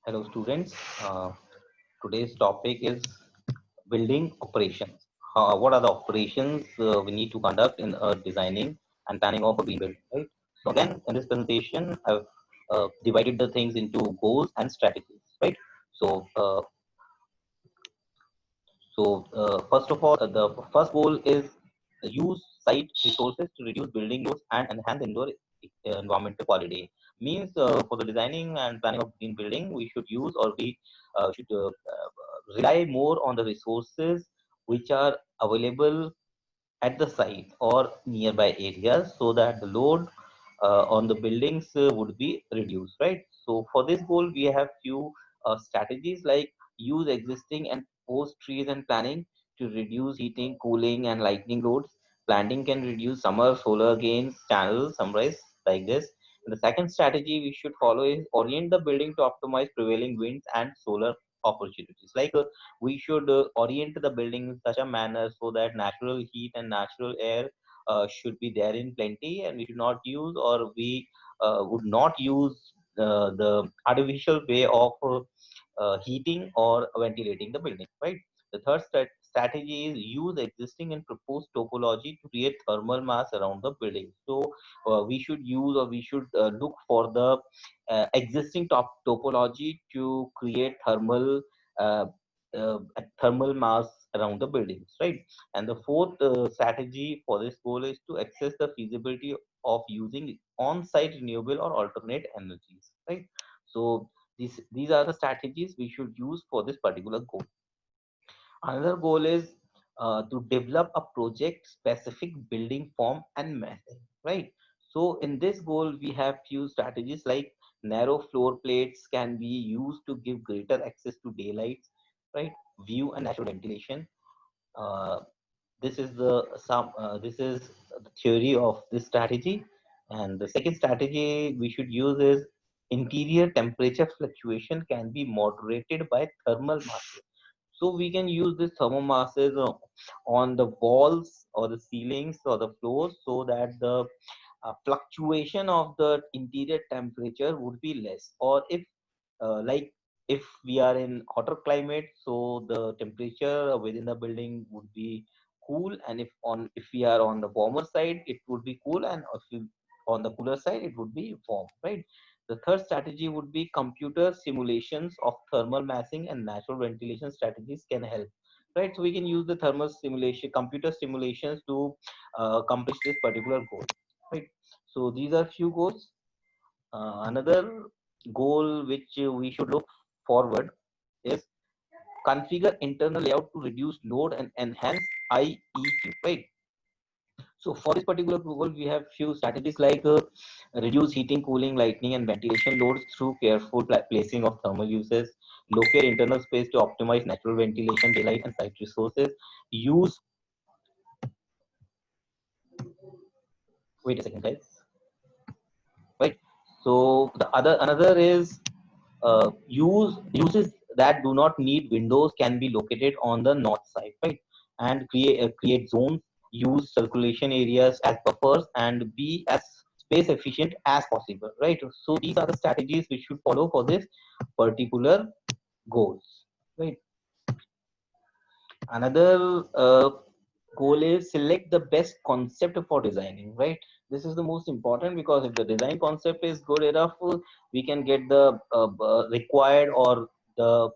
Hello, students. Today's topic is building operations. What are the operations we need to conduct in designing and planning of a green building, right? So again, in this presentation, I've divided the things into goals and strategies, right? So, uh, First of all, the first goal is use site resources to reduce building loads and enhance indoor environmental quality. Means for the designing and planning of green building, we should use or we should rely more on the resources which are available at the site or nearby areas so that the load on the buildings would be reduced, right? So for this goal, we have few strategies like use existing and post trees and planning to reduce heating, cooling, and lightning loads. Planting can reduce summer solar gains, channels, sunrise like this. And the second strategy we should follow is orient the building to optimize prevailing winds and solar opportunities. Like we should orient the building in such a manner so that natural heat and natural air should be there in plenty, and we should not use or we would not use the artificial way of heating or ventilating the building, right? The third strategy is use existing and proposed topology to create thermal mass around the building. So we should use or we should look for the existing topology to create uh, thermal mass around the buildings, right? And the fourth strategy for this goal is to assess the feasibility of using on-site renewable or alternate energies, right? So these are the strategies we should use for this particular goal. Another goal is to develop a project specific building form and method, right? So in this goal, we have few strategies like narrow floor plates can be used to give greater access to daylight, right? View and natural ventilation. Uh, this is the theory of this strategy, and the second strategy we should use is interior temperature fluctuation can be moderated by thermal masses. So we can use this thermal masses on the walls or the ceilings or the floors so that the fluctuation of the interior temperature would be less. Or if like if we are in hotter climate, so the temperature within the building would be cool, and if we are on the warmer side, it would be cool, and if we on the cooler side, it would be warm, right? The third strategy would be computer simulations of thermal massing and natural ventilation strategies can help, right? So we can use the thermal simulation, computer simulations to accomplish this particular goal, right? So these are few goals. Another goal which we should look forward is configure internal layout to reduce load and enhance IEQ, right? So for this particular goal, we have few strategies like reduce heating, cooling, lighting, and ventilation loads through careful placing of thermal uses, locate internal space to optimize natural ventilation, daylight, and site resources. Use, wait a second, guys, right? So the other another is uses that do not need windows can be located on the north side, right? And create zones, use circulation areas as buffers, and be as space efficient as possible, right? So these are the strategies we should follow for this particular goals, right? Another goal is select the best concept for designing, right? This is the most important, because if the design concept is good enough, we can get the required or the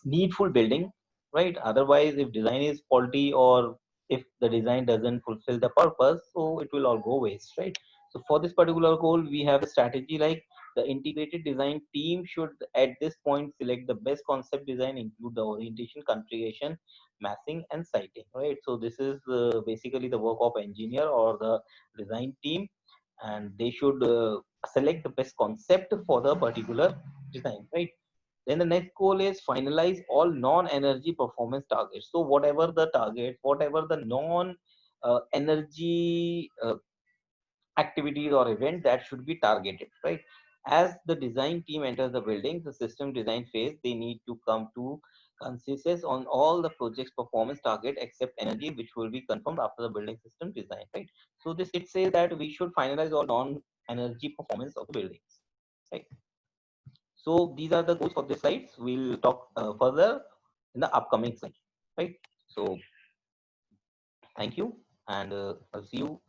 needful building, right? Otherwise, if design is faulty or if the design doesn't fulfill the purpose, so it will all go waste, right? So for this particular goal, we have a strategy like the integrated design team should at this point select the best concept design, include the orientation, configuration, massing, and siting, right? So this is basically the work of engineer or the design team, and they should select the best concept for the particular design, right? Then the next goal is finalize all non-energy performance targets. So whatever the target, whatever the non-energy activities or event that should be targeted, right? As the design team enters the building, the system design phase, they need to come to consensus on all the project's performance target except energy, which will be confirmed after the building system design, right? So this it says that we should finalize all non-energy performance of the buildings, right? So these are the goals for this slides. We'll talk further in the upcoming slide, right? So thank you, and I'll see you